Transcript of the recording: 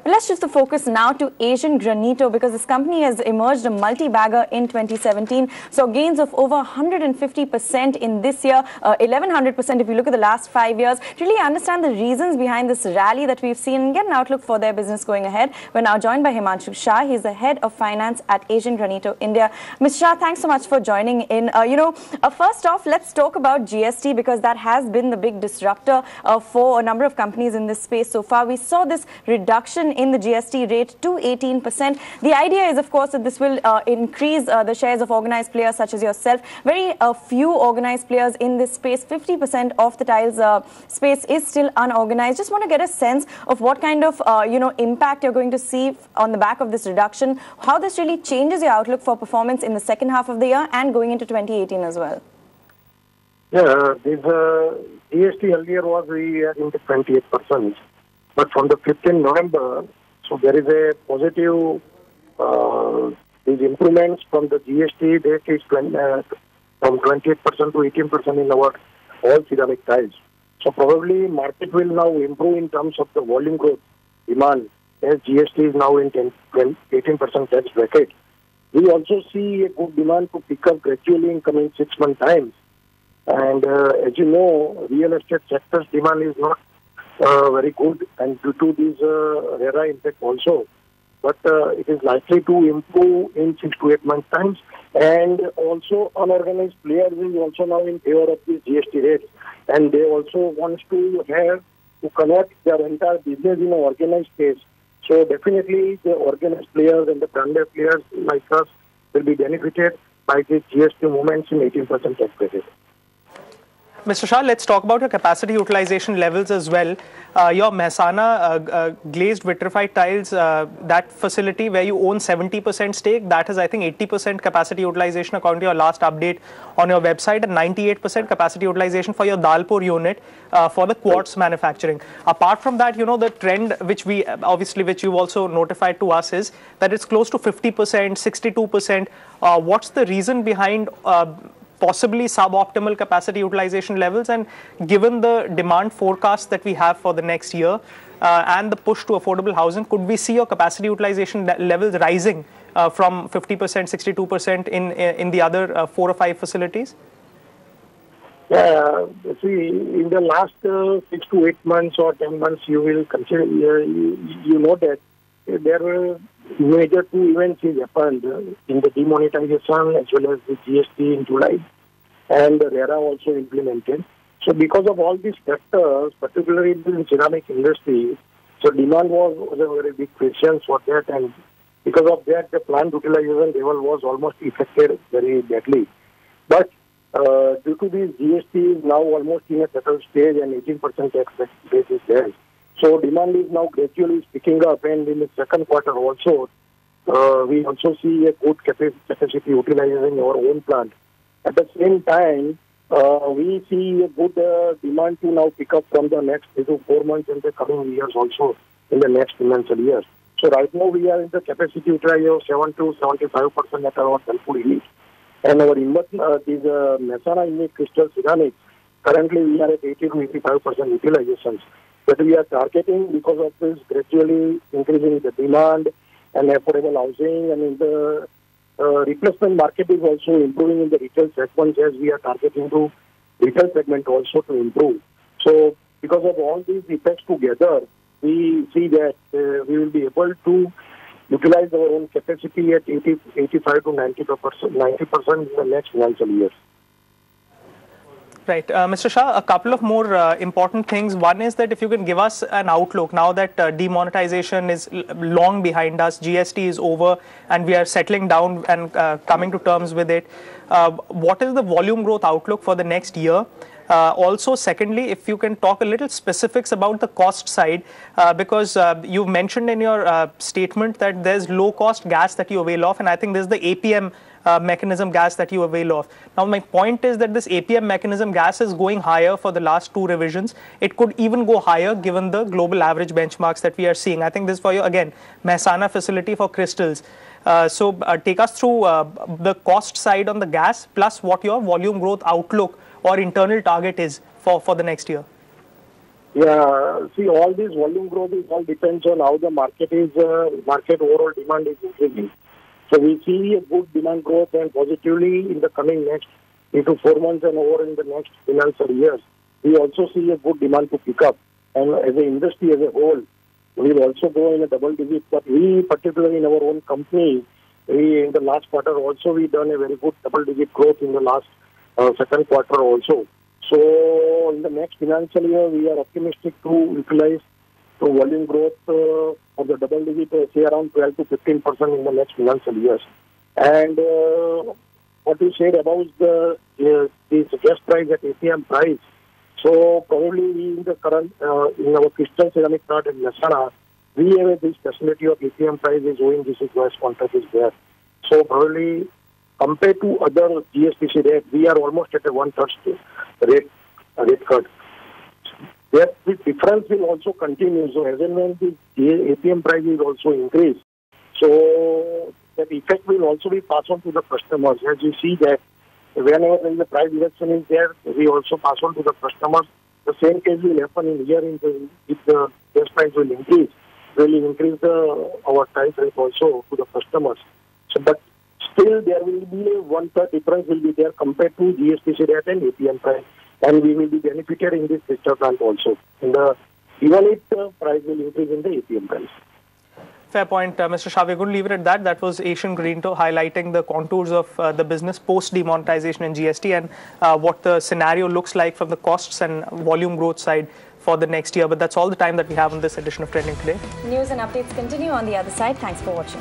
But let's shift the focus now to Asian Granito, because this company has emerged a multi-bagger in 2017. So gains of over 150% in this year, 1100% if you look at the last 5 years. To really understand the reasons behind this rally that we've seen and get an outlook for their business going ahead, we're now joined by Himanshu Shah. He's the head of finance at Asian Granito India. Mr. Shah, thanks so much for joining in. First off, let's talk about GST, because that has been the big disruptor for a number of companies in this space so far. We saw this reduction in the GST rate to 18%. The idea is, of course, that this will increase the shares of organized players such as yourself. Very few organized players in this space. 50% of the tiles space is still unorganized. Just want to get a sense of what kind of impact you're going to see on the back of this reduction, how this really changes your outlook for performance in the second half of the year and going into 2018 as well. Yeah, this GST earlier was in the 28%, but from the 15th November, so there is a positive these improvements from the GST rate is from 28% to 18% in our all ceramic tiles. So probably market will now improve in terms of the volume growth demand, as GST is now in 18% tax bracket. We also see a good demand to pick up gradually in coming 6 month times. And as you know, real estate sector's demand is not very good, and due to this RERA impact also. But it is likely to improve in 6 to 8 months times. And also unorganized players is also now in favor of the GST rates. And they also want to have to connect their entire business in an organized space. So definitely the organized players and the branded players like us will be benefited by the GST movements in 18% tax bracket. Mr. Shah, let's talk about your capacity utilization levels as well. Your Mehsana glazed vitrified tiles, that facility where you own 70% stake, that has, I think, 80% capacity utilization according to your last update on your website, and 98% capacity utilization for your Dalpur unit for the quartz manufacturing. Apart from that, the trend which you've also notified to us is that it's close to 50%, 62%. What's the reason behind possibly suboptimal capacity utilization levels, and given the demand forecast that we have for the next year and the push to affordable housing, could we see your capacity utilization levels rising from 50%, 62% in the other 4 or 5 facilities? Yeah, see, in the last 6 to 8 months or 10 months, you will consider, you know that there were major 2 events which happened in the demonetization as well as the GST in July, and the RERA also implemented. So because of all these factors, particularly in the ceramic industry, so demand was a very big question for that, and because of that, the plant utilization level was almost affected very badly. But due to this, GST is now almost in a settled stage and 18% tax base is there. So demand is now gradually picking up, and in the second quarter also, we also see a good capacity utilization in our own plant. At the same time, we see a good demand to now pick up from the next 3 to 4 months in the coming years also, in the next financial years. So right now we are in the capacity utilization of 7 to 75% at our Dalpur unit. And our Mehsana unit crystal ceramics, currently we are at 80 to 85% utilizations. But we are targeting, because of this gradually increasing the demand and affordable housing, and in the replacement market is also improving in the retail segment, as we are targeting to retail segment also to improve. So because of all these effects together, we see that we will be able to utilize our own capacity at 85 to 90% in the next financial years. Right. Mr. Shah, a couple of more important things. One is that if you can give us an outlook, now that demonetization is long behind us, GST is over, and we are settling down and coming to terms with it, what is the volume growth outlook for the next year? Also, secondly, if you can talk a little specifics about the cost side, because you mentioned in your statement that there's low-cost gas that you avail of, and I think there's the APM mechanism gas that you avail of. Now, my point is that this APM mechanism gas is going higher for the last 2 revisions. It could even go higher given the global average benchmarks that we are seeing. I think this is for you, again, Mehsana facility for crystals. So take us through the cost side on the gas, plus what your volume growth outlook or internal target is for the next year. Yeah, see, all this volume growth is all depends on how the market is, market overall demand is increasing. So we see a good demand growth and positively in the coming next 3 to 4 months and over in the next financial years. We also see a good demand to pick up. And as an industry as a whole, we will also go in a double digit. But we, particularly in our own company, we in the last quarter also we done a very good double digit growth in the last second quarter also. So in the next financial year, we are optimistic to utilize the volume growth of the double digit, say around 12 to 15% in the next financial years. And what you said about this gas price at APM price, so probably we in the current, in our crystal ceramic plant in Mehsana, we have this facility of APM price is owing this gas contract is there. So probably compared to other GSTC rate, we are almost at a 1/3 rate cut. That the difference will also continue. So as and when the APM price is also increased, so that effect will also be passed on to the customers. As you see that whenever there is a price reduction is there, we also pass on to the customers. The same case will happen in here if the gas price will increase, will increase our price rate also to the customers. So, but still there will be a 1/3 difference will be there compared to GSTC rate and APM price, and we will be benefited in this crystal plant also. Even if the price will increase in the APM price. Fair point, Mr. Shah. We're going to leave it at that. That was Asian Granito highlighting the contours of the business post demonetization and GST and what the scenario looks like from the costs and volume growth side for the next year. But that's all the time that we have on this edition of Trending Today. News and updates continue on the other side. Thanks for watching.